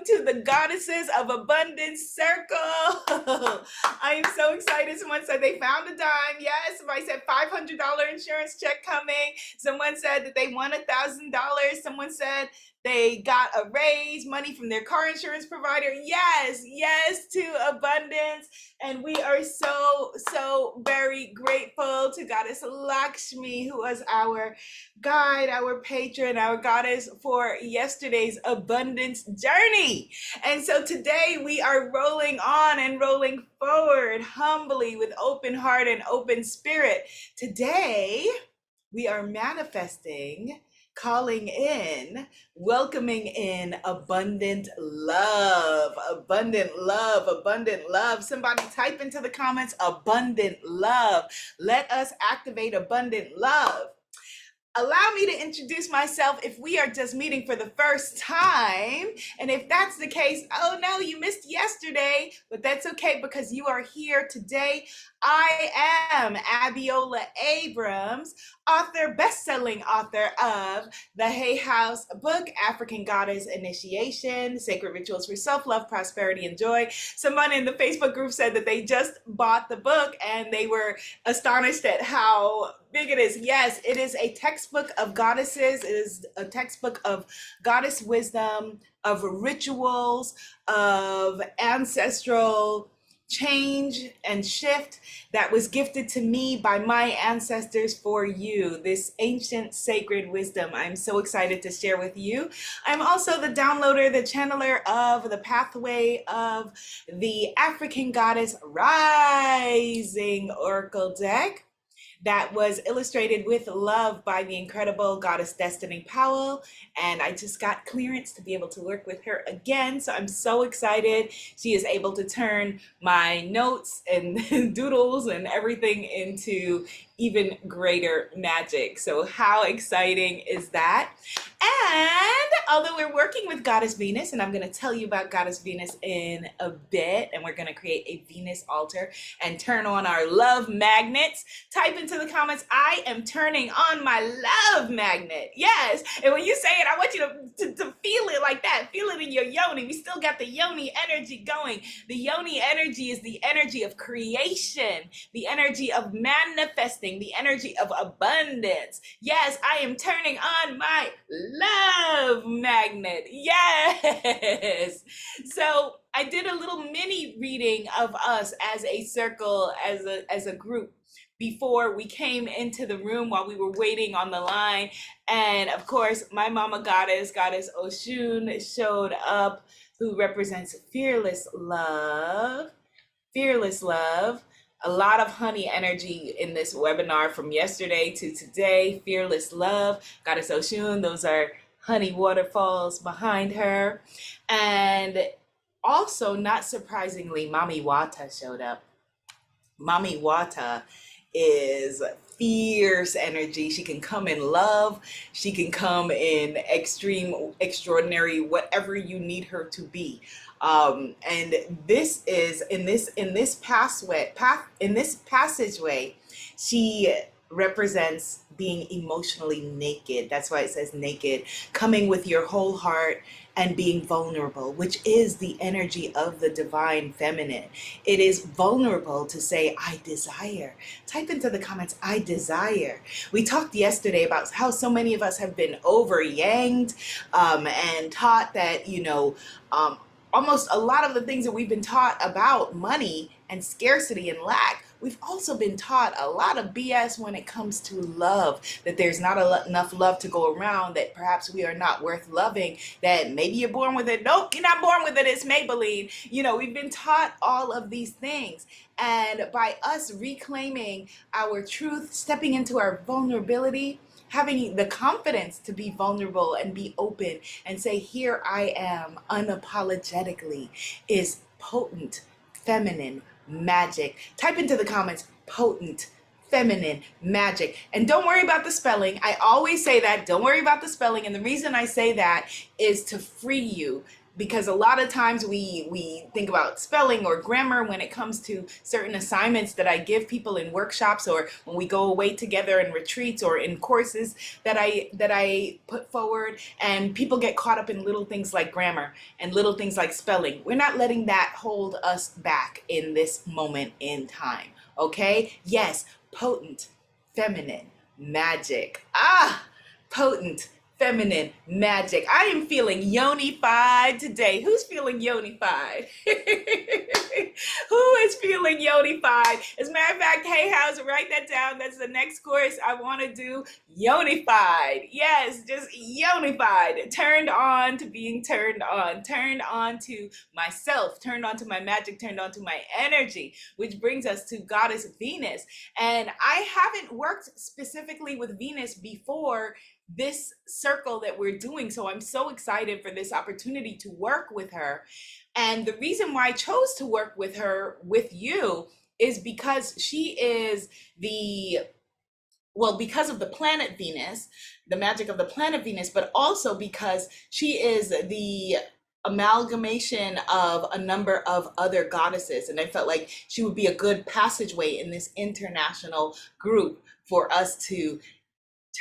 to the Goddesses of Abundance Circle. I am so excited. Someone said they found a dime. Yes, somebody said $500 insurance check coming. Someone said that they won $1,000. Someone said they got a raise, money from their car insurance provider. Yes, yes to abundance. And we are so very grateful to Goddess Lakshmi, who was our guide, our patron, our goddess for yesterday's abundance journey. And so today we are rolling on and rolling forward humbly with open heart and open spirit. Today we are manifesting, calling in, welcoming in abundant love, abundant love, abundant love. Somebody type into the comments, abundant love. Let us activate abundant love. Allow me to introduce myself if we are just meeting for the first time. And if that's the case, oh no, you missed yesterday, but that's okay because you are here today. I am Abiola Abrams, author, best-selling author of the Hay House book, African Goddess Initiation, Sacred Rituals for Self-Love, Prosperity, and Joy. Someone in the Facebook group said that they just bought the book and they were astonished at how big it is. Yes, it is a textbook of goddesses. It is a textbook of goddess wisdom, of rituals, of ancestral change and shift that was gifted to me by my ancestors for you. This ancient sacred wisdom I'm so excited to share with you. I'm also the downloader, the channeler of the pathway of the African Goddess Rising Oracle deck that was illustrated with love by the incredible Goddess Destiny Powell. And I just got clearance to be able to work with her again. So I'm so excited. She is able to turn my notes and doodles and everything into even greater magic. So how exciting is that? And although we're working with Goddess Venus, and I'm going to tell you about Goddess Venus in a bit, and we're going to create a Venus altar and turn on our love magnets. Type into the comments, I am turning on my love magnet. Yes. And when you say it, I want you to feel it like that. Feel it in your yoni. We still got the yoni energy going. The yoni energy is the energy of creation, the energy of manifesting, the energy of abundance. Yes, I am turning on my love magnet. Yes. So I did a little mini reading of us as a circle, as a group before we came into the room while we were waiting on the line. And of course, my mama goddess, Goddess Oshun, showed up, who represents fearless love. Fearless love. A lot of honey energy in this webinar from yesterday to today. Fearless love, Goddess Oshun, those are honey waterfalls behind her. And also, not surprisingly, Mami Wata showed up. Mami Wata is fierce energy. She can come in love. She can come in extreme, extraordinary, whatever you need her to be. And this is in this passageway, she represents being emotionally naked. That's why it says naked, coming with your whole heart and being vulnerable, which is the energy of the divine feminine. It is vulnerable to say, I desire. Type into the comments, I desire. We talked yesterday about how so many of us have been over-yanged and taught that, almost a lot of the things that we've been taught about money and scarcity and lack, we've also been taught a lot of BS when it comes to love, that there's not enough love to go around, that perhaps we are not worth loving, that maybe you're born with it. Nope, you're not born with it. It's Maybelline. We've been taught all of these things. And by us reclaiming our truth, stepping into our vulnerability, having the confidence to be vulnerable and be open and say, here I am unapologetically, is potent, feminine, magic. Type into the comments, potent, feminine, magic. And don't worry about the spelling. I always say that, don't worry about the spelling. And the reason I say that is to free you. because a lot of times we think about spelling or grammar when it comes to certain assignments that I give people in workshops, or when we go away together in retreats or in courses that I put forward, and people get caught up in little things like grammar and little things like spelling. We're not letting that hold us back in this moment in time. Okay? Yes, potent, feminine, magic. Potent, feminine, magic. I am feeling yoni-fied today. Who's feeling yoni-fied? Who is feeling yoni-fied? As a matter of fact, hey, House, write that down. That's the next course I want to do. Yoni-fied. Yes, just yoni-fied. Turned on to being turned on to myself, turned on to my magic, turned on to my energy, which brings us to Goddess Venus. And I haven't worked specifically with Venus before this circle that we're doing. So I'm so excited for this opportunity to work with her. And the reason why I chose to work with her, with you, is because she is because of the planet Venus, the magic of the planet Venus, but also because she is the amalgamation of a number of other goddesses. And I felt like she would be a good passageway in this international group for us to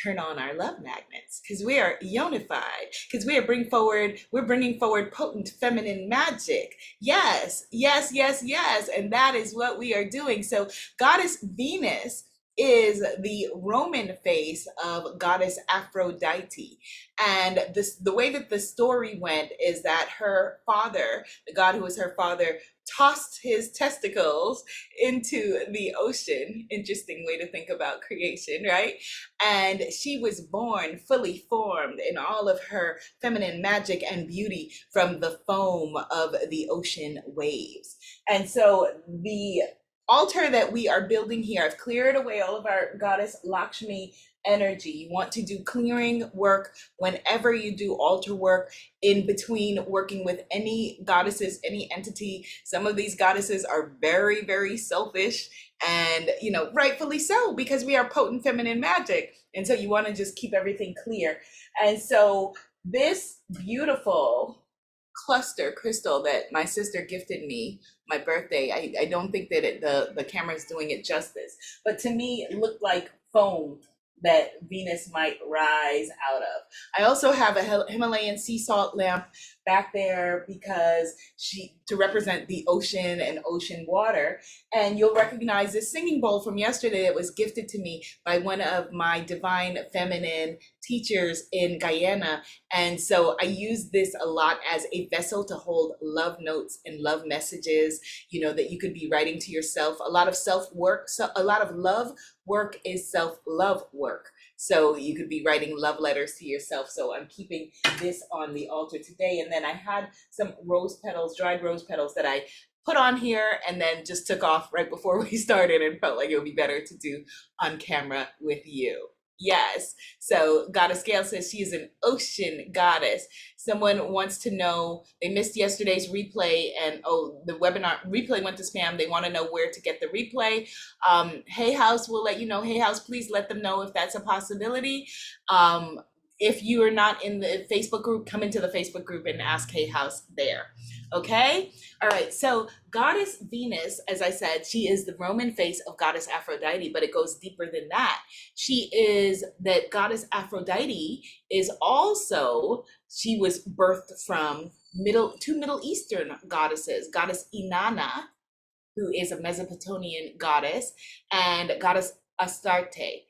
turn on our love magnets, because we are unified, because we're bringing forward potent feminine magic. Yes, yes, yes, yes. And that is what we are doing. So Goddess Venus is the Roman face of Goddess Aphrodite. And the way that the story went is that her father, the god who was her father, tossed his testicles into the ocean. Interesting way to think about creation, right? And she was born fully formed in all of her feminine magic and beauty from the foam of the ocean waves. And so the altar that we are building here, I've cleared away all of our Goddess Lakshmi energy. You want to do clearing work whenever you do altar work, in between working with any goddesses, any entity. Some of these goddesses are very, very selfish, and rightfully so, because we are potent feminine magic. And so you want to just keep everything clear. And so this beautiful cluster crystal that my sister gifted me my birthday, I don't think that the camera is doing it justice, but to me it looked like foam that Venus might rise out of. I also have a Himalayan sea salt lamp back there because to represent the ocean and ocean water. And you'll recognize this singing bowl from yesterday that was gifted to me by one of my divine feminine teachers in Guyana. And so I use this a lot as a vessel to hold love notes and love messages, that you could be writing to yourself. A lot of self-work, so a lot of love work is self-love work. So you could be writing love letters to yourself. So I'm keeping this on the altar today. And then I had some rose petals, dried rose petals, that I put on here and then just took off right before we started, and felt like it would be better to do on camera with you. Yes. So Goddess Gail says she is an ocean goddess. Someone wants to know, they missed yesterday's replay, and the webinar replay went to spam. They want to know where to get the replay. Hay House will let you know. Hay House, please let them know if that's a possibility. If you are not in the Facebook group, come into the Facebook group and ask Hay House there. Okay? All right. So Goddess Venus, as I said, she is the Roman face of Goddess Aphrodite, but it goes deeper than that. That Goddess Aphrodite is also, she was birthed from two Middle Eastern goddesses, Goddess Inanna, who is a Mesopotamian goddess, and Goddess Astarte.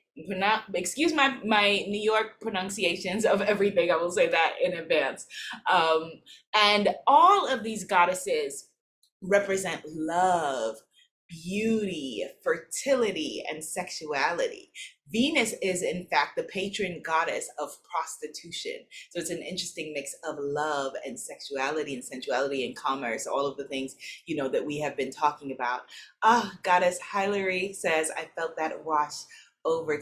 Excuse my New York pronunciations of everything. I will say that in advance. And all of these goddesses represent love, beauty, fertility, and sexuality. Venus is, in fact, the patron goddess of prostitution. So it's an interesting mix of love and sexuality and sensuality and commerce, all of the things, that we have been talking about. Goddess Hilary says, I felt that wash over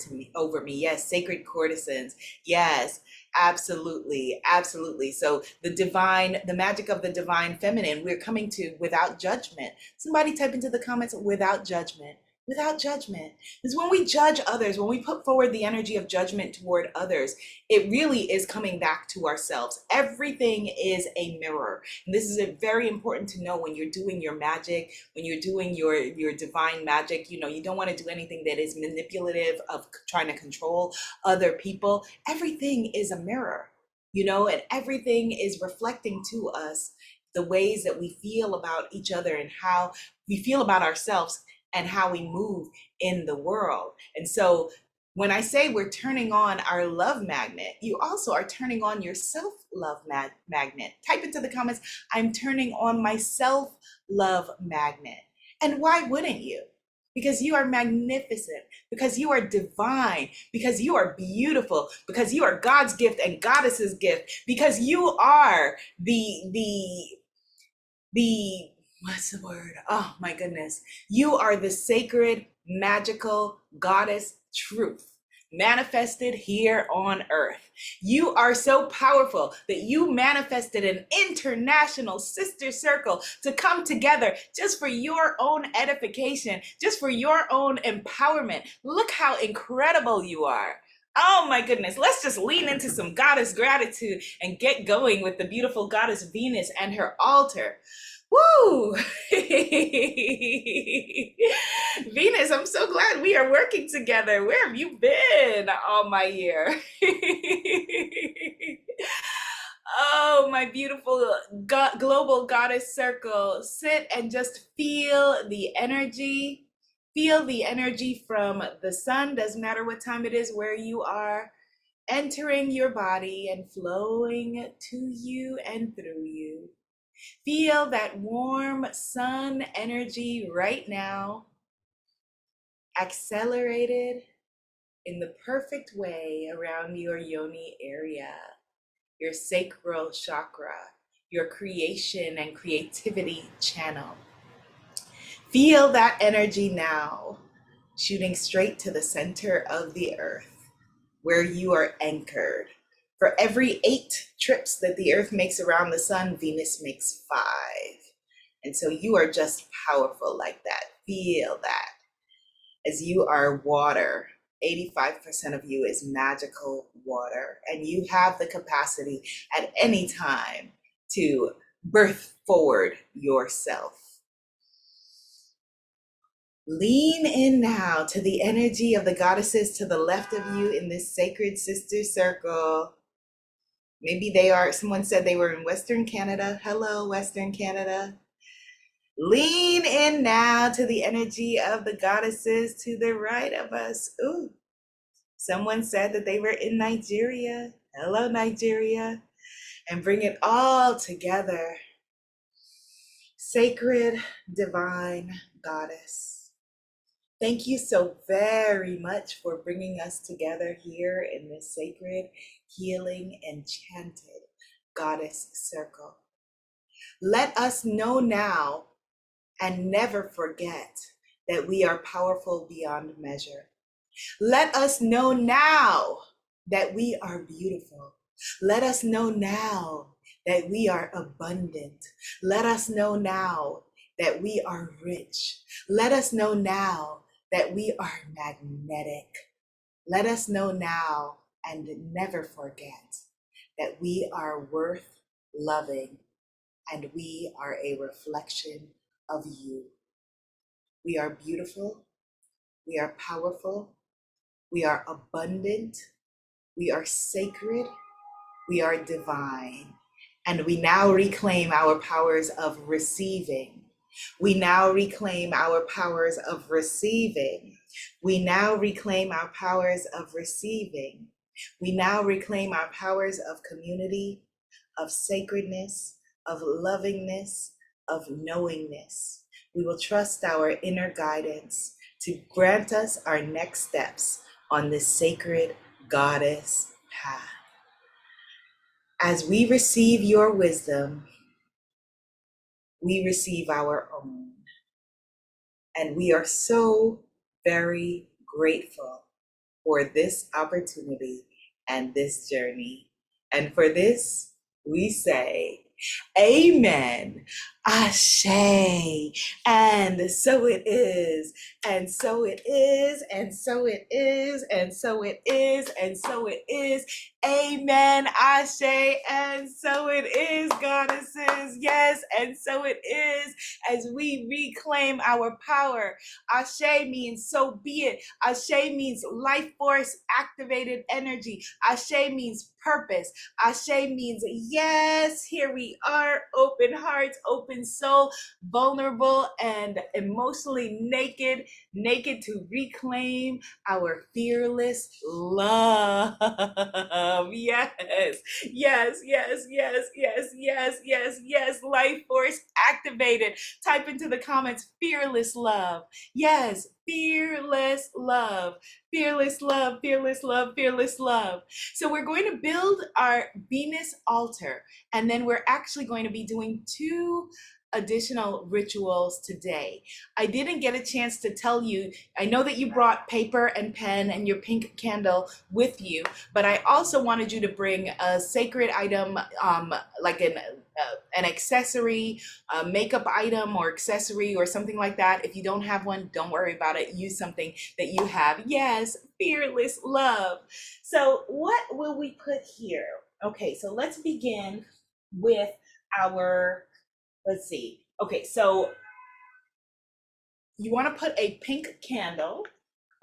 me. Yes, sacred courtesans. Yes, absolutely, absolutely. So the magic of the divine feminine, we're coming to without judgment. Somebody type into the comments, without judgment. without judgment. Because when we judge others, when we put forward the energy of judgment toward others, it really is coming back to ourselves. Everything is a mirror. And this is very important to know when you're doing your magic, when you're doing your divine magic. You don't want to do anything that is manipulative of trying to control other people. Everything is a mirror, and everything is reflecting to us the ways that we feel about each other and how we feel about ourselves and how we move in the world. And so when I say we're turning on our love magnet, you also are turning on your self-love magnet. Type into the comments, I'm turning on my self-love magnet. And why wouldn't you? Because you are magnificent, because you are divine, because you are beautiful, because you are God's gift and Goddess's gift, because you are the what's the word? Oh my goodness. You are the sacred, magical goddess truth manifested here on earth. You are so powerful that you manifested an international sister circle to come together just for your own edification, just for your own empowerment. Look how incredible you are. Oh my goodness, let's just lean into some goddess gratitude and get going with the beautiful goddess Venus and her altar. Woo! Venus, I'm so glad we are working together. Where have you been all my year? Oh, my beautiful global goddess circle. Sit and just feel the energy. Feel the energy from the sun, doesn't matter what time it is, where you are, entering your body and flowing to you and through you. Feel that warm sun energy right now, accelerated in the perfect way around your yoni area, your sacral chakra, your creation and creativity channel. Feel that energy now, shooting straight to the center of the earth, where you are anchored. For every 8 trips that the earth makes around the sun, Venus makes 5. And so you are just powerful like that. Feel that. As you are water, 85% of you is magical water. And you have the capacity at any time to birth forward yourself. Lean in now to the energy of the goddesses to the left of you in this sacred sister circle. Maybe someone said they were in Western Canada. Hello, Western Canada. Lean in now to the energy of the goddesses to the right of us. Ooh, someone said that they were in Nigeria. Hello, Nigeria. And bring it all together. Sacred, divine goddess. Thank you so very much for bringing us together here in this sacred, healing, enchanted goddess circle. Let us know now and never forget that we are powerful beyond measure. Let us know now that we are beautiful. Let us know now that we are abundant. Let us know now that we are rich. Let us know now that we are magnetic. Let us know now and never forget that we are worth loving and we are a reflection of you. We are beautiful. We are powerful. We are abundant. We are sacred. We are divine. And we now reclaim our powers of receiving. We now reclaim our powers of receiving. We now reclaim our powers of receiving. We now reclaim our powers of community, of sacredness, of lovingness, of knowingness. We will trust our inner guidance to grant us our next steps on this sacred goddess path. As we receive your wisdom, we receive our own. And we are so very grateful for this opportunity and this journey. And for this, we say, Amen. Ashe. And so it is. And so it is. And so it is. And so it is. And so it is. Amen. Ashe. And so it is, goddesses. Yes. And so it is as we reclaim our power. Ashe means so be it. Ashe means life force activated energy. Ashe means purpose. Ashe means yes, here we are, open hearts, open soul, vulnerable and emotionally naked, naked to reclaim our fearless love. Yes, yes, yes, yes, yes, yes, yes, yes. Life force activated. Type into the comments, fearless love. Yes, fearless love, fearless love, fearless love, fearless love. So we're going to build our Venus altar, and then we're actually going to be doing two additional rituals today. I didn't get a chance to tell you, I know that you brought paper and pen and your pink candle with you, but I also wanted you to bring a sacred item, like an accessory, a makeup item or accessory or something like that. If you don't have one, don't worry about it. Use something that you have. Yes, fearless love. So what will we put here? Okay, so let's begin with our, let's see. Okay, so you want to put a pink candle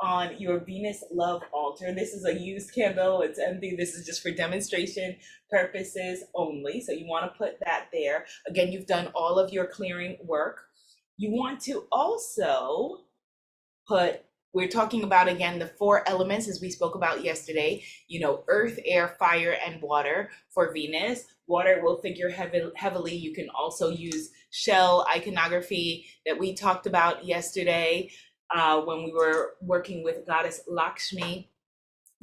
on your Venus love altar. This is a used candle, it's empty. This is just for demonstration purposes only. So you want to put that there. Again, you've done all of your clearing work. You want to also put, we're talking about again the four elements as we spoke about yesterday, you know, earth, air, fire, and water for Venus. Water will figure heavily. You can also use shell iconography that we talked about yesterday when we were working with Goddess Lakshmi.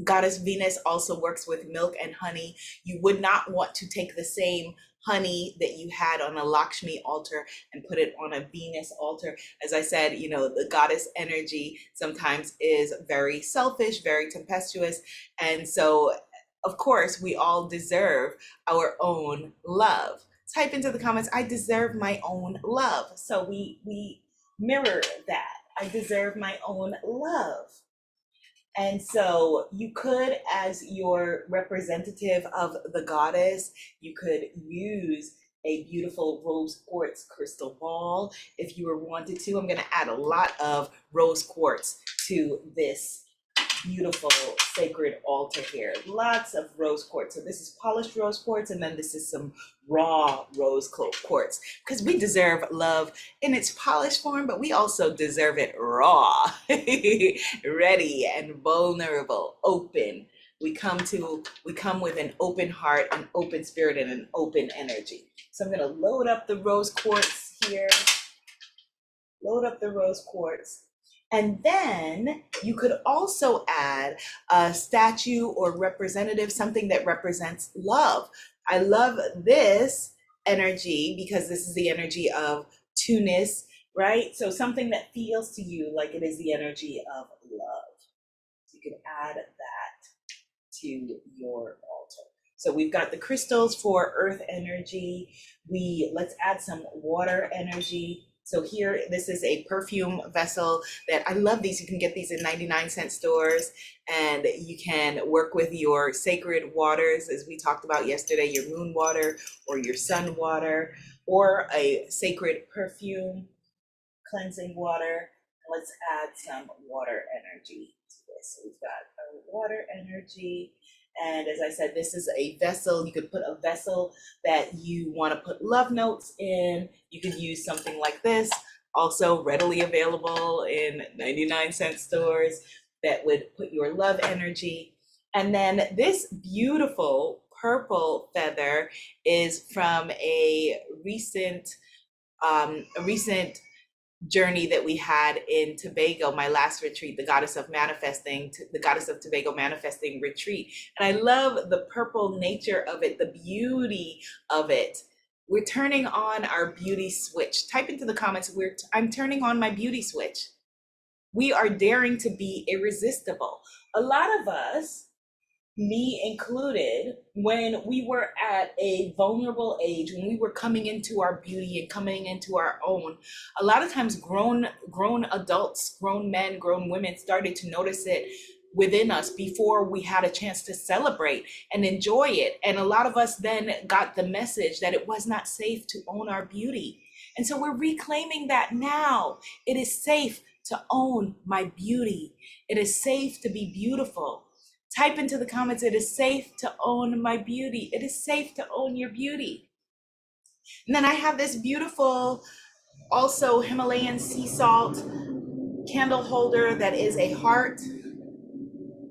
Goddess Venus also works with milk and honey. You would not want to take the same honey that you had on a Lakshmi altar and put it on a Venus altar. As I said, you know, the goddess energy sometimes is very selfish, very tempestuous. And so, of course, we all deserve our own love. Type into the comments, I deserve my own love. So we mirror that. I deserve my own love. And so you could, as your representative of the goddess, you could use a beautiful rose quartz crystal ball if you were wanted to. I'm going to add a lot of rose quartz to this beautiful sacred altar here. Lots of rose quartz. So this is polished rose quartz, and then this is some raw rose quartz, because we deserve love in its polished form, but we also deserve it raw, ready and vulnerable, open. We come with an open heart, an open spirit, and an open energy. So I'm going to load up the rose quartz here. Load up the rose quartz. And then you could also add a statue or representative, something that represents love. I love this energy because this is the energy of two-ness, right? So something that feels to you like it is the energy of love. So you can add that to your altar. So we've got the crystals for earth energy. Let's add some water energy. So here, this is a perfume vessel that I love these. You can get these in 99-cent stores, and you can work with your sacred waters, as we talked about yesterday, your moon water or your sun water, or a sacred perfume cleansing water. Let's add some water energy to this. So we've got our water energy. And as I said, this is a vessel. You could put a vessel that you want to put love notes in. You could use something like this, also readily available in 99-cent stores, that would put your love energy. And then this beautiful purple feather is from a recent journey that we had in Tobago, my last retreat, the Goddess of Tobago Manifesting Retreat. And I love the purple nature of it, the beauty of it. We're turning on our beauty switch. Type into the comments, I'm turning on my beauty switch. We are daring to be irresistible. A lot of us me included, when we were at a vulnerable age, when we were coming into our beauty and coming into our own, a lot of times grown adults, grown men, grown women started to notice it within us before we had a chance to celebrate and enjoy it. And a lot of us then got the message that it was not safe to own our beauty. And so we're reclaiming that now. It is safe to own my beauty. It is safe to be beautiful. Type into the comments, it is safe to own my beauty. It is safe to own your beauty. And then I have this beautiful, also Himalayan sea salt candle holder that is a heart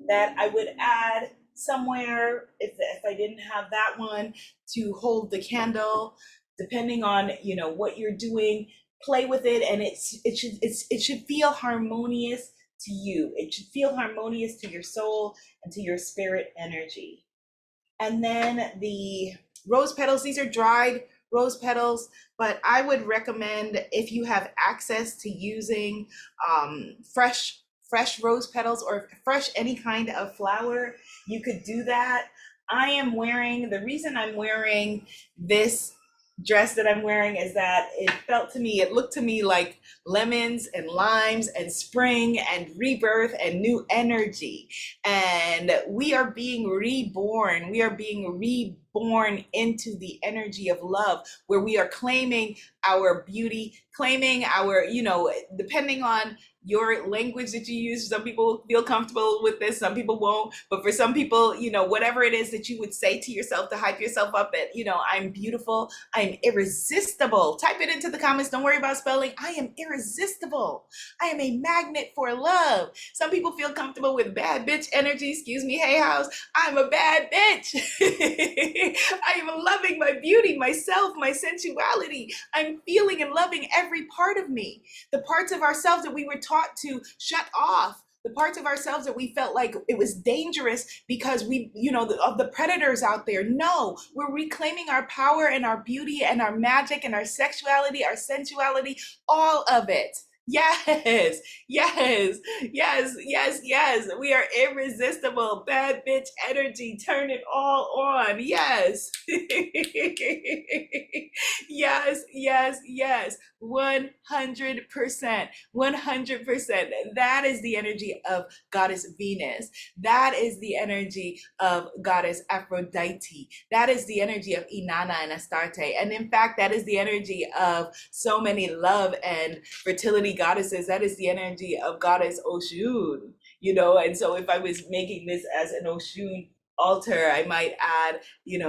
that I would add somewhere if I didn't have that one to hold the candle, depending on what you're doing. Play with it, and it should feel harmonious to you. It should feel harmonious to your soul and to your spirit energy. And then the rose petals, these are dried rose petals, but I would recommend, if you have access to using fresh rose petals or fresh any kind of flower, you could do that. The reason I'm wearing this dress that I'm wearing is that it looked to me like lemons and limes and spring and rebirth and new energy. And we are being reborn. We are being reborn into the energy of love, where we are claiming our beauty, claiming our, depending on your language that you use. Some people feel comfortable with this, some people won't. But for some people, whatever it is that you would say to yourself to hype yourself up, that, I'm beautiful, I'm irresistible. Type it into the comments. Don't worry about spelling. I am irresistible. I am a magnet for love. Some people feel comfortable with bad bitch energy. Excuse me, Hay House. I'm a bad bitch. I am loving my beauty, myself, my sensuality. I'm feeling and loving every part of me. The parts of ourselves that we were taught to shut off, the parts of ourselves that we felt like it was dangerous because of the predators out there. No, we're reclaiming our power and our beauty and our magic and our sexuality, our sensuality, all of it. Yes, yes, yes, yes, yes. We are irresistible. Bad bitch energy. Turn it all on. Yes. Yes, yes, yes. 100%. 100%. That is the energy of Goddess Venus. That is the energy of Goddess Aphrodite. That is the energy of Inanna and Astarte. And in fact, that is the energy of so many love and fertility goddesses. That is the energy of Goddess Oshun, and so if I was making this as an Oshun altar, I might add,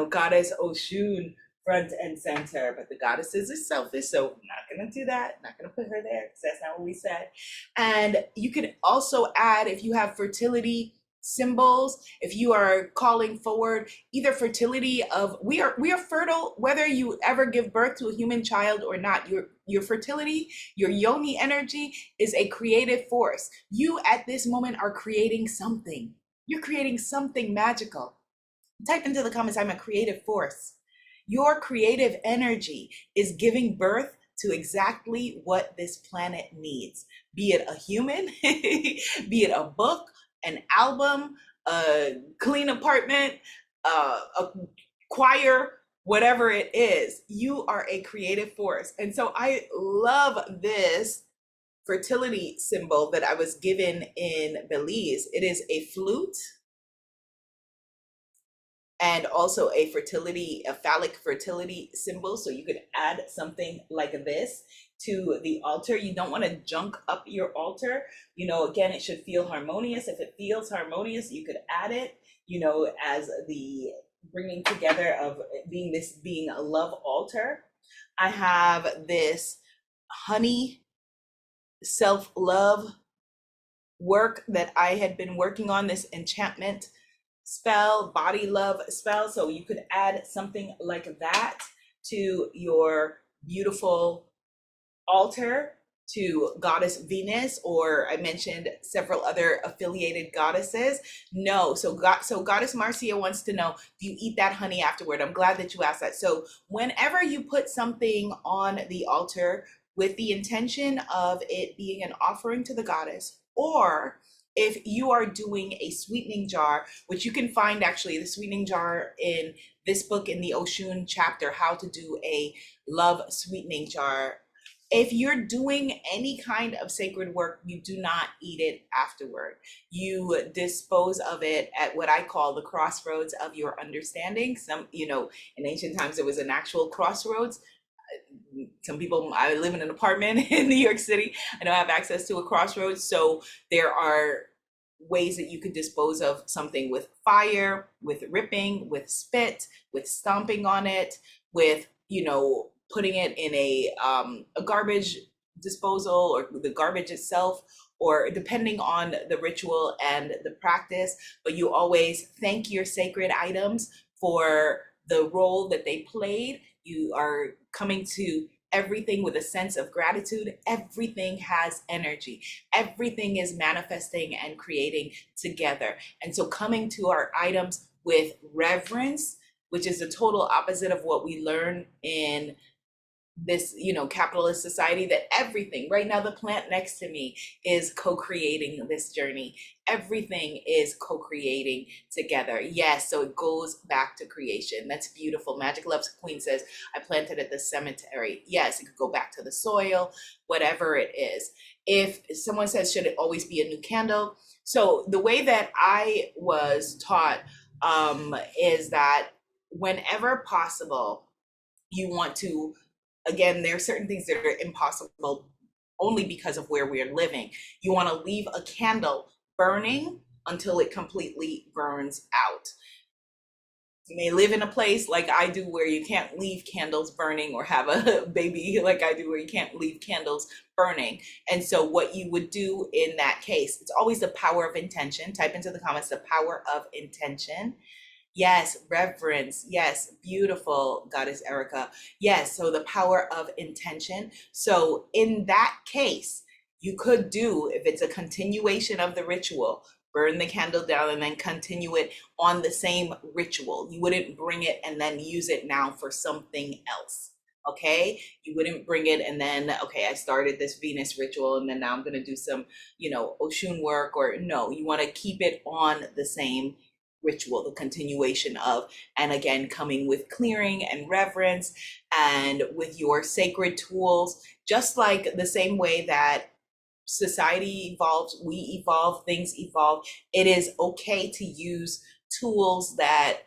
Goddess Oshun front and center. But the goddesses are selfish, so I'm not going to do that. Not going to put her there because that's not what we said. And you can also add, if you have fertility symbols, if you are calling forward either fertility of, we are fertile whether you ever give birth to a human child or not. Your fertility, your yoni energy is a creative force. You at this moment are creating something. You're creating something magical. Type into the comments, I'm a creative force. Your creative energy is giving birth to exactly what this planet needs. Be it a human, be it a book, an album, a clean apartment, a choir, whatever it is. You are a creative force. And so I love this fertility symbol that I was given in Belize. It is a flute and also a phallic fertility symbol. So you could add something like this to the altar. You don't want to junk up your altar. Again, it should feel harmonious. If it feels harmonious, you could add it, as the bringing together of being a love altar. I have this honey self-love work that I had been working on, this enchantment spell, body love spell. So you could add something like that to your beautiful altar to Goddess Venus, or I mentioned several other affiliated goddesses. No, so Goddess Marcia wants to know, do you eat that honey afterward? I'm glad that you asked that. So whenever you put something on the altar with the intention of it being an offering to the goddess, or if you are doing a sweetening jar, which you can find actually the sweetening jar in this book in the Oshun chapter, How to Do a Love Sweetening Jar. If you're doing any kind of sacred work, you do not eat it afterward. You dispose of it at what I call the crossroads of your understanding. Some, in ancient times, there was an actual crossroads. Some people, I live in an apartment in New York City. I don't have access to a crossroads. So there are ways that you could dispose of something: with fire, with ripping, with spit, with stomping on it, with, putting it in a garbage disposal, or the garbage itself, or depending on the ritual and the practice. But you always thank your sacred items for the role that they played. You are coming to everything with a sense of gratitude. Everything has energy. Everything is manifesting and creating together. And so coming to our items with reverence, which is the total opposite of what we learn in this, capitalist society, that everything right now, the plant next to me is co-creating this journey. Everything is co-creating together. Yes, so it goes back to creation. That's beautiful. Magic Loves Queen says, I planted at the cemetery. Yes, it could go back to the soil, whatever it is. If someone says, should it always be a new candle? So the way that I was taught is that whenever possible, you want to, again, there are certain things that are impossible only because of where we're living. You want to leave a candle burning until it completely burns out. You may live in a place like I do where you can't leave candles burning, or have a baby like I do where you can't leave candles burning. And so what you would do in that case, it's always the power of intention. Type into the comments the power of intention. Yes, reverence. Yes, beautiful, Goddess Erica. Yes, so the power of intention. So in that case, you could do, if it's a continuation of the ritual, burn the candle down and then continue it on the same ritual. You wouldn't bring it and then use it now for something else. Okay, you wouldn't bring it and then, okay, I started this Venus ritual and then now I'm going to do some, Oshun work. Or no, you want to keep it on the same ritual, the continuation of, and again, coming with clearing and reverence and with your sacred tools, just like the same way that society evolves, we evolve, things evolve. It is okay to use tools that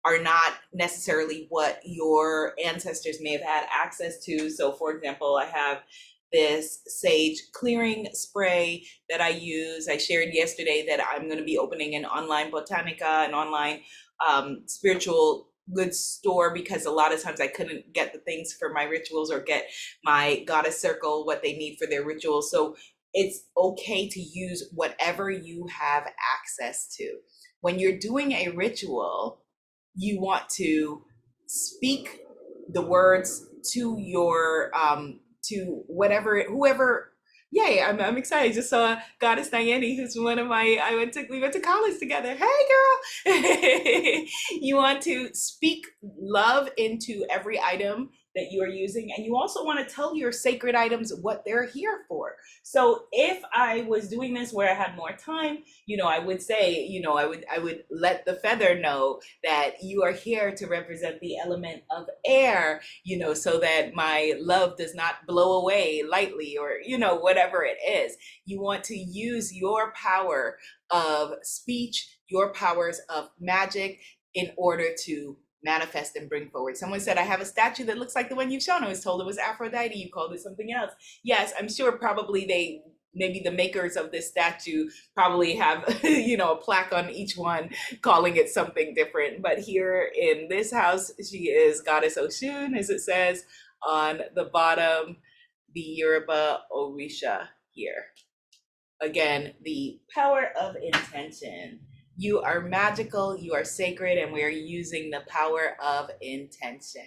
are not necessarily what your ancestors may have had access to. So for example, I have this sage clearing spray that I use. I shared yesterday that I'm going to be opening an online botanica, an online spiritual goods store, because a lot of times I couldn't get the things for my rituals or get my goddess circle what they need for their rituals. So it's okay to use whatever you have access to. When you're doing a ritual, you want to speak the words to your to whatever, whoever. Yay, I'm excited. I just saw Goddess Diane, who's one of my, we went to college together. Hey girl. You want to speak love into every item that you are using, and you also want to tell your sacred items what they're here for. So if I was doing this where I had more time, I would say, I would let the feather know that you are here to represent the element of air, so that my love does not blow away lightly, or, whatever it is. You want to use your power of speech, your powers of magic, in order to manifest and bring forward. Someone said, I have a statue that looks like the one you've shown. I was told it was Aphrodite. You called it something else. Yes, I'm sure probably maybe the makers of this statue probably have, a plaque on each one calling it something different. But here in this house, she is Goddess Oshun, as it says on the bottom, the Yoruba Orisha here. Again, the power of intention. You are magical, you are sacred, and we are using the power of intention.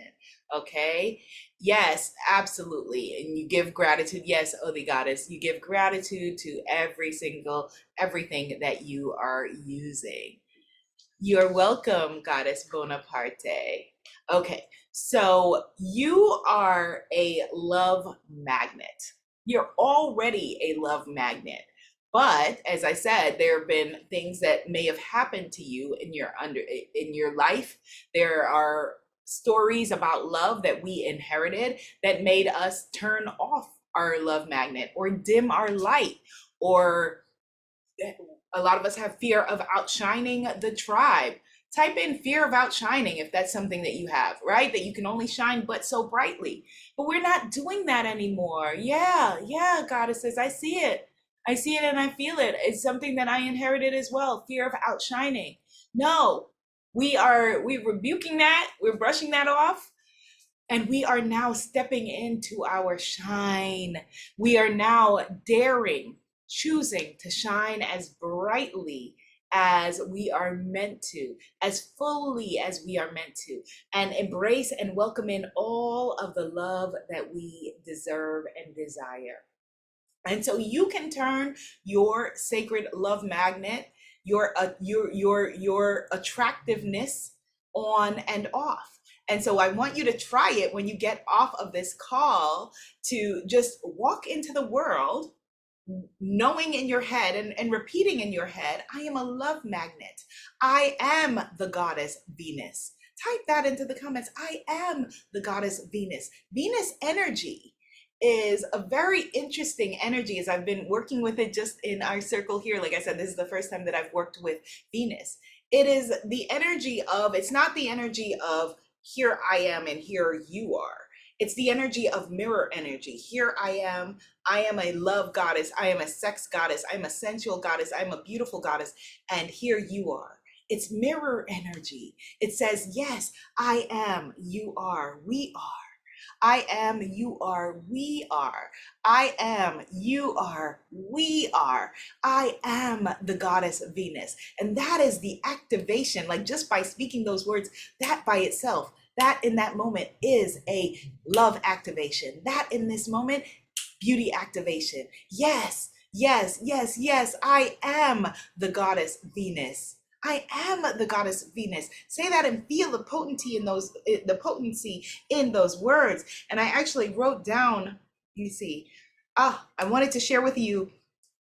Okay? Yes, absolutely. And you give gratitude. Yes, oh, the goddess, you give gratitude to everything that you are using. You're welcome, Goddess Bonaparte. Okay, so you are a love magnet. You're already a love magnet. But as I said, there have been things that may have happened to you in your life. There are stories about love that we inherited that made us turn off our love magnet or dim our light, or a lot of us have fear of outshining the tribe. Type in fear of outshining if that's something that you have, right? That you can only shine but so brightly. But we're not doing that anymore. Yeah, goddesses, I see it. I see it and I feel it. It's something that I inherited as well, fear of outshining. No, we're rebuking that, we're brushing that off, and we are now stepping into our shine. We are now daring, choosing to shine as brightly as we are meant to, as fully as we are meant to, and embrace and welcome in all of the love that we deserve and desire. And so you can turn your sacred love magnet, your attractiveness on and off. And so I want you to try it when you get off of this call, to just walk into the world knowing in your head and repeating in your head, I am a love magnet. I am the goddess Venus. Type that into the comments. I am the goddess Venus. Venus energy is a very interesting energy, as I've been working with it just in our circle here. Like I said, this is the first time that I've worked with Venus. It is the energy of, it's not the energy of here I am and here you are. It's the energy of mirror energy. Here I am a love goddess, I am a sex goddess, I'm a sensual goddess, I'm a beautiful goddess, and here you are. It's mirror energy. It says, yes, I am, you are, we are. I am, you are, we are. I am, you are, we are. I am the goddess Venus. And that is the activation. Like, just by speaking those words, that by itself, that in that moment is a love activation. That in this moment, beauty activation. Yes, yes, yes, yes. I am the goddess Venus. I am the goddess Venus. Say that and feel the potency in those words. And I actually wrote down, you see, I wanted to share with you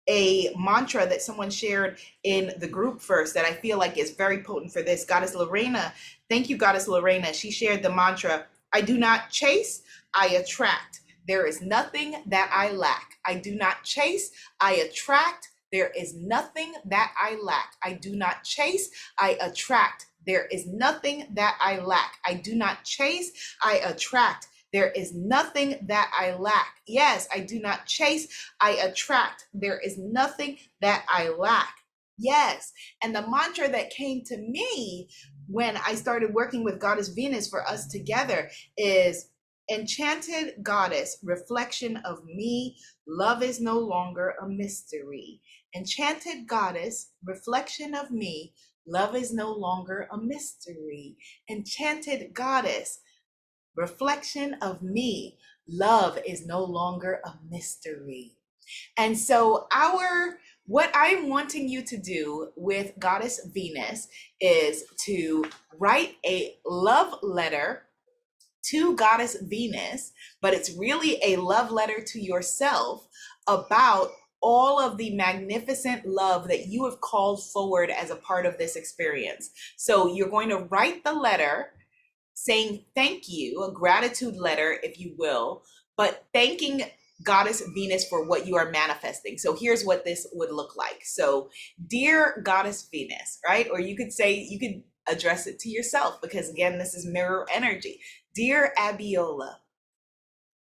a mantra that someone shared in the group first that I feel like is very potent for this. Goddess Lorena, thank you, Goddess Lorena. She shared the mantra, I do not chase, I attract. There is nothing that I lack. I do not chase, I attract. There is nothing that I lack. I do not chase, I attract. There is nothing that I lack. I do not chase, I attract. There is nothing that I lack. Yes, I do not chase, I attract. There is nothing that I lack. Yes. And the mantra that came to me when I started working with Goddess Venus for us together is, enchanted goddess, reflection of me, love is no longer a mystery. Enchanted goddess, reflection of me, love is no longer a mystery. Enchanted goddess, reflection of me, love is no longer a mystery. And so what I'm wanting you to do with Goddess Venus is to write a love letter to Goddess Venus, but it's really a love letter to yourself about all of the magnificent love that you have called forward as a part of this experience. So you're going to write the letter saying thank you, a gratitude letter, if you will, but thanking Goddess Venus for what you are manifesting. So here's what this would look like. So, dear Goddess Venus, right? Or you could address it to yourself, because again, this is mirror energy. Dear Abiola,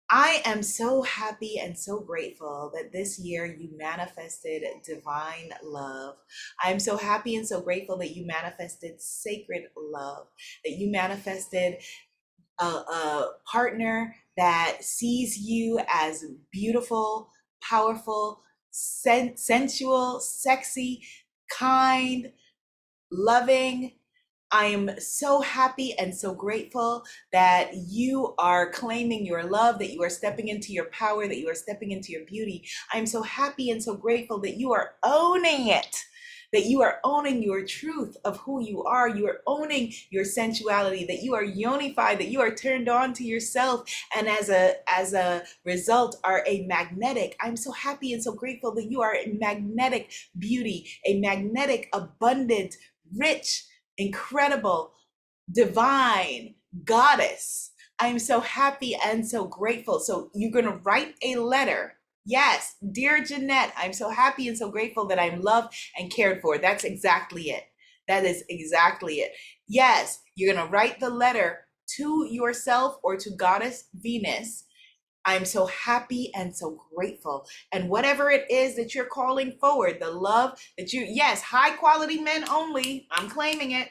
I am so happy and so grateful that this year you manifested divine love. I am so happy and so grateful that you manifested sacred love, that you manifested a partner that sees you as beautiful, powerful, sensual, sexy, kind, loving. I am so happy and so grateful that you are claiming your love, that you are stepping into your power, that you are stepping into your beauty. I'm so happy and so grateful that you are owning it, that you are owning your truth of who you are. You are owning your sensuality, that you are unified, that you are turned on to yourself. And as a result are a magnetic. I'm so happy and so grateful that you are a magnetic beauty, a magnetic, abundant, rich, incredible, divine goddess. I'm so happy and so grateful. So you're going to write a letter. Yes, dear Jeanette, I'm so happy and so grateful that I'm loved and cared for. That's exactly it. That is exactly it. Yes, you're going to write the letter to yourself or to Goddess Venus. I'm so happy and so grateful. And whatever it is that you're calling forward, the love that yes, high quality men only, I'm claiming it.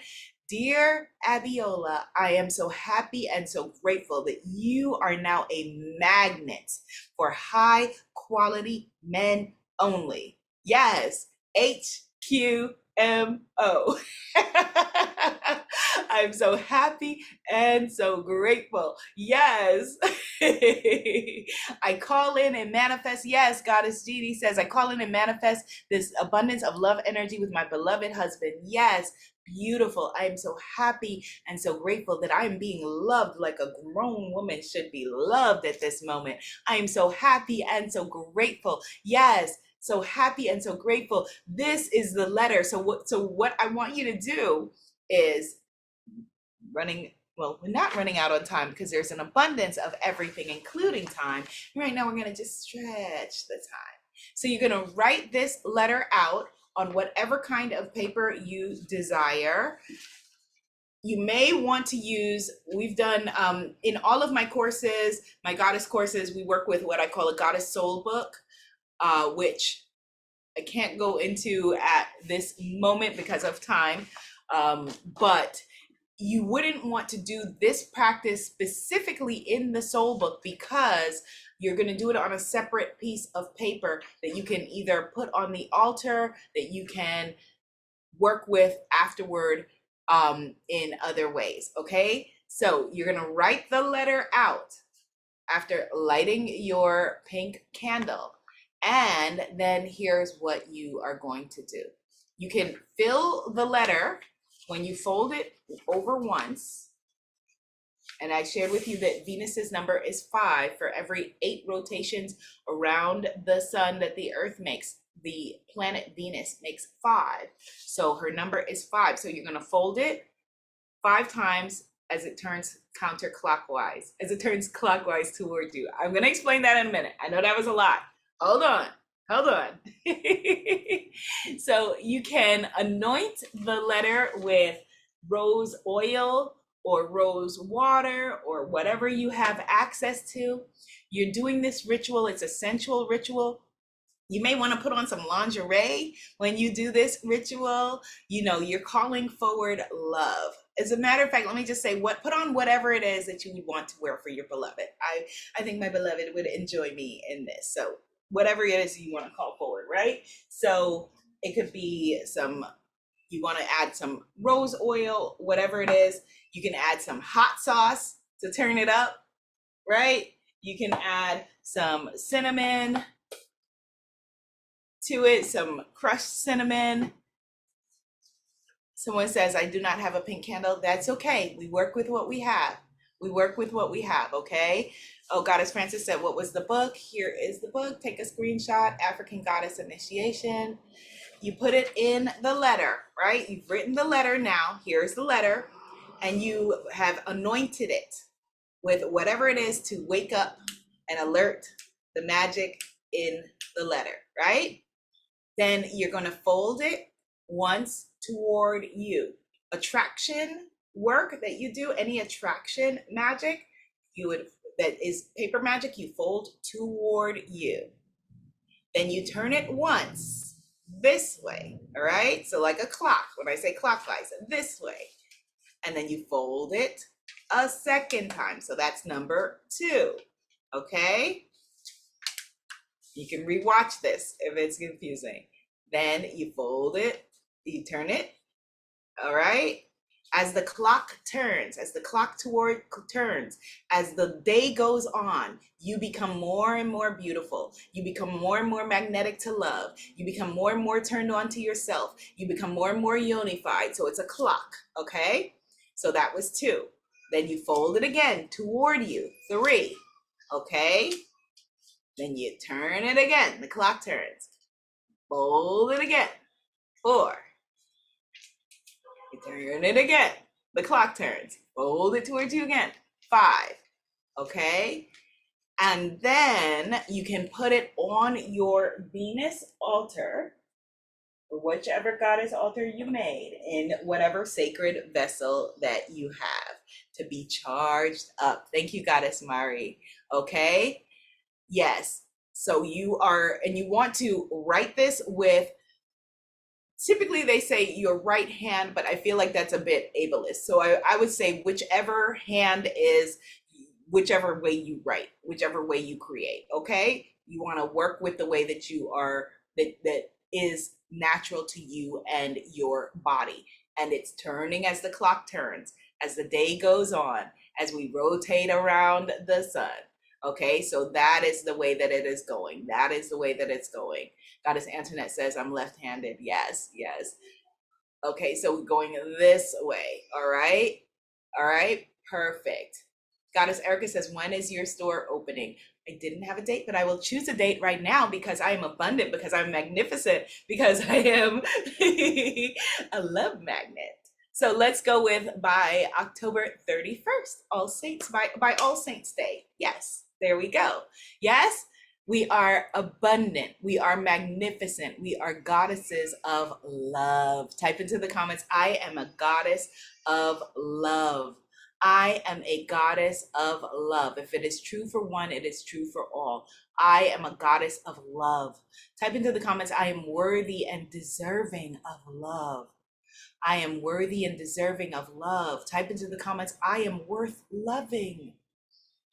Dear Abiola, I am so happy and so grateful that you are now a magnet for high quality men only. Yes, HQMO. I'm so happy and so grateful. Yes. I call in and manifest. Yes, Goddess Jeannie says, I call in and manifest this abundance of love energy with my beloved husband. Yes. Beautiful. I am so happy and so grateful that I am being loved like a grown woman should be loved at this moment. I am so happy and so grateful. Yes, so happy and so grateful. This is the letter. So what I want you to do is we're not running out on time because there's an abundance of everything, including time. Right now, we're going to just stretch the time. So you're going to write this letter out on whatever kind of paper you desire. You may want to use, we've done, in all of my courses, my goddess courses, we work with what I call a goddess soul book, which I can't go into at this moment because of time, but you wouldn't want to do this practice specifically in the soul book because you're going to do it on a separate piece of paper that you can either put on the altar, that you can work with afterward in other ways. Okay, so you're going to write the letter out after lighting your pink candle, and then here's what you are going to do. You can fill the letter when you fold it over once, and I shared with you that Venus's number is 5 for every 8 rotations around the sun that the earth makes. The planet Venus makes 5. So her number is 5. So you're going to fold it 5 times as it turns counterclockwise, as it turns clockwise toward you. I'm going to explain that in a minute. I know that was a lot. Hold on. So you can anoint the letter with rose oil or rose water or whatever you have access to. You're doing this ritual. It's a sensual ritual. You may want to put on some lingerie when you do this ritual. You know, you're calling forward love. As a matter of fact, let me just say, put on whatever it is that you would want to wear for your beloved. I think my beloved would enjoy me in this. So whatever it is you want to call forward, right? So it could be you want to add some rose oil, whatever it is. You can add some hot sauce to turn it up, right? You can add some cinnamon to it, some crushed cinnamon. Someone says, I do not have a pink candle. That's okay. We work with what we have. Okay? Oh, Goddess Francis said, what was the book? Here is the book. Take a screenshot, African Goddess Initiation. You put it in the letter, right? You've written the letter now. Here's the letter. And you have anointed it with whatever it is to wake up and alert the magic in the letter, right? Then you're going to fold it once toward you. Attraction work that you do, any attraction magic, that is paper magic, you fold toward you. Then you turn it once this way, all right? So like a clock, when I say clockwise, this way. And then you fold it a second time. So that's number 2, okay? You can rewatch this if it's confusing. Then you fold it, you turn it, all right? As the clock turns, as the clock toward turns, as the day goes on, you become more and more beautiful. You become more and more magnetic to love. You become more and more turned on to yourself. You become more and more unified. So it's a clock, okay? So that was 2. Then you fold it again toward you, 3, okay? Then you turn it again, the clock turns. Fold it again, 4. You turn it again. The clock turns. Fold it towards you again. 5. Okay. And then you can put it on your Venus altar, or whichever goddess altar you made, in whatever sacred vessel that you have to be charged up. Thank you, Goddess Mari. Okay. Yes. So you are, and you want to write this with, typically they say your right hand, but I feel like that's a bit ableist. So I would say whichever hand is, whichever way you write, whichever way you create, okay? You want to work with the way that you are, that is natural to you and your body. And it's turning as the clock turns, as the day goes on, as we rotate around the sun. Okay, so that is the way that it is going. That is the way that it's going. Goddess Antoinette says, I'm left-handed. Yes, yes. Okay, so we're going this way. All right. All right, perfect. Goddess Erica says, when is your store opening? I didn't have a date, but I will choose a date right now because I am abundant, because I'm magnificent, because I am a love magnet. So let's go with by October 31st, All Saints, by All Saints Day. Yes, there we go. Yes, we are abundant. We are magnificent. We are goddesses of love. Type into the comments, I am a goddess of love. I am a goddess of love. If it is true for one, it is true for all. I am a goddess of love. Type into the comments, I am worthy and deserving of love. I am worthy and deserving of love. Type into the comments, I am worth loving.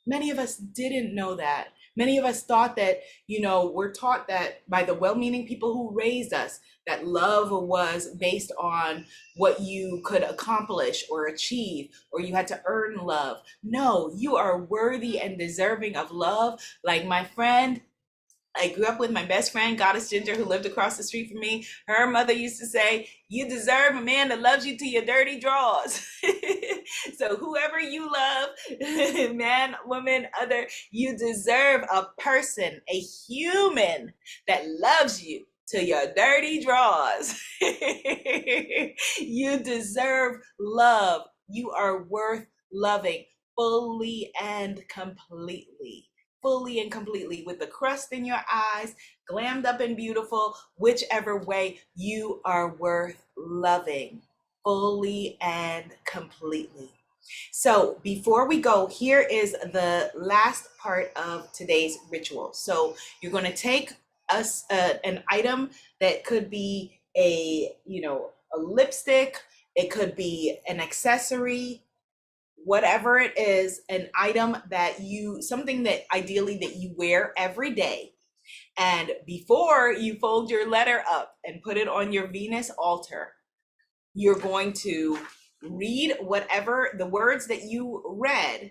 Many of us didn't know that. Many of us thought that, we're taught that by the well-meaning people who raised us, that love was based on what you could accomplish or achieve, or you had to earn love. No, you are worthy and deserving of love. Like my friend, I grew up with my best friend, Goddess Ginger, who lived across the street from me. Her mother used to say, you deserve a man that loves you to your dirty drawers. So whoever you love, man, woman, other, you deserve a person, a human that loves you to your dirty drawers. You deserve love. You are worth loving fully and completely. Fully and completely, with the crust in your eyes, glammed up and beautiful, whichever way, you are worth loving fully and completely. So before we go, here is the last part of today's ritual. So you're going to take us an item that could be a lipstick, it could be an accessory, whatever it is, an item that something that ideally that you wear every day. And before you fold your letter up and put it on your Venus altar, you're going to read whatever the words that you read,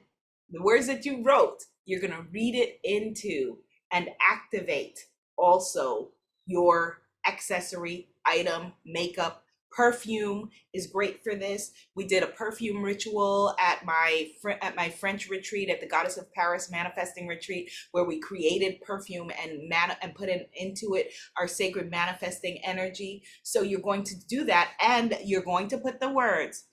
the words that you wrote, you're going to read it into and activate also your accessory, item, makeup. Perfume is great for this. We did a perfume ritual at my French retreat, at the Goddess of Paris Manifesting Retreat, where we created perfume and put into it our sacred manifesting energy. So you're going to do that, and you're going to put the words,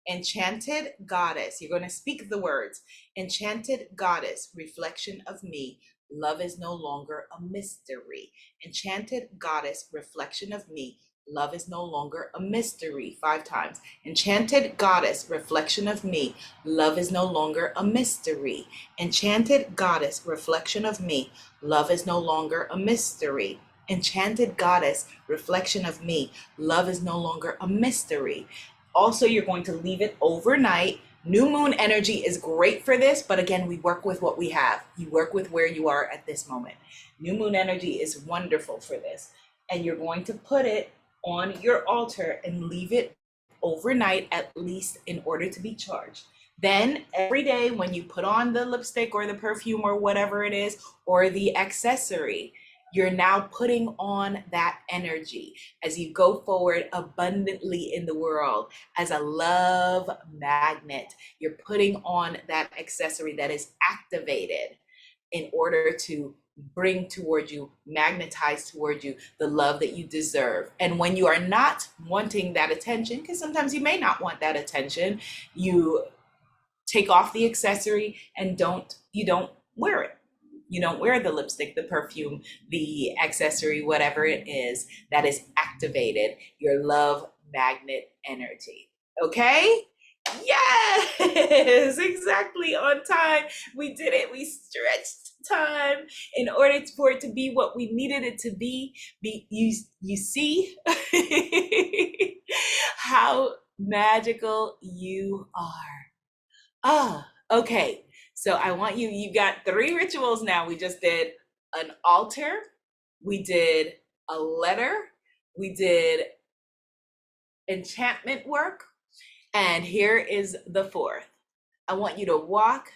Enchanted Goddess. You're going to speak the words, Enchanted Goddess, reflection of me. Love is no longer a mystery. Enchanted Goddess, reflection of me. Love is no longer a mystery. 5 times. Enchanted Goddess, reflection of me. Love is no longer a mystery. Enchanted Goddess, reflection of me. Love is no longer a mystery. Enchanted Goddess, reflection of me. Love is no longer a mystery. Also, you're going to leave it overnight. New moon energy is great for this, but again, we work with what we have. You work with where you are at this moment. New moon energy is wonderful for this. And you're going to put it on your altar and leave it overnight at least in order to be charged. Then every day when you put on the lipstick or the perfume or whatever it is, or the accessory, you're now putting on that energy as you go forward abundantly in the world as a love magnet. You're putting on that accessory that is activated in order to bring toward you, magnetize toward you the love that you deserve. And when you are not wanting that attention, because sometimes you may not want that attention, you take off the accessory and you don't wear it. You don't wear the lipstick, the perfume, the accessory, whatever it is that is activated your love magnet energy. Okay? Yes, exactly on time. We did it. We stretched time in order for it to be what we needed it to be. You see how magical you are. Ah, okay. So I want you got three rituals now. We just did an altar, we did a letter, we did enchantment work, and here is the fourth. I want you to walk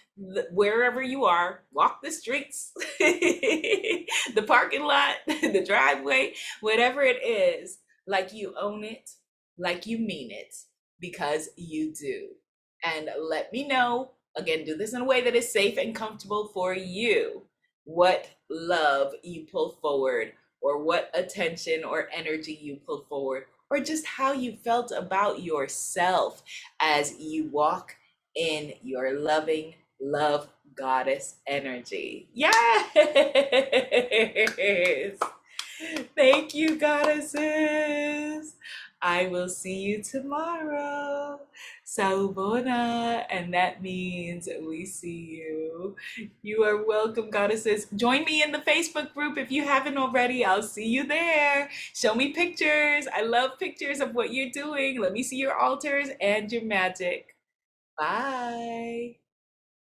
wherever you are, walk the streets, the parking lot, the driveway, whatever it is, like you own it, like you mean it, because you do. And let me know, again, do this in a way that is safe and comfortable for you, what love you pull forward, or what attention or energy you pull forward, or just how you felt about yourself as you walk in your loving love goddess energy. Yes. Thank you, goddesses. I will see you tomorrow. Saubona, and that means we see you. You are welcome, goddesses. Join me in the Facebook group if you haven't already. I'll see you there. Show me pictures. I love pictures of what you're doing. Let me see your altars and your magic. Bye.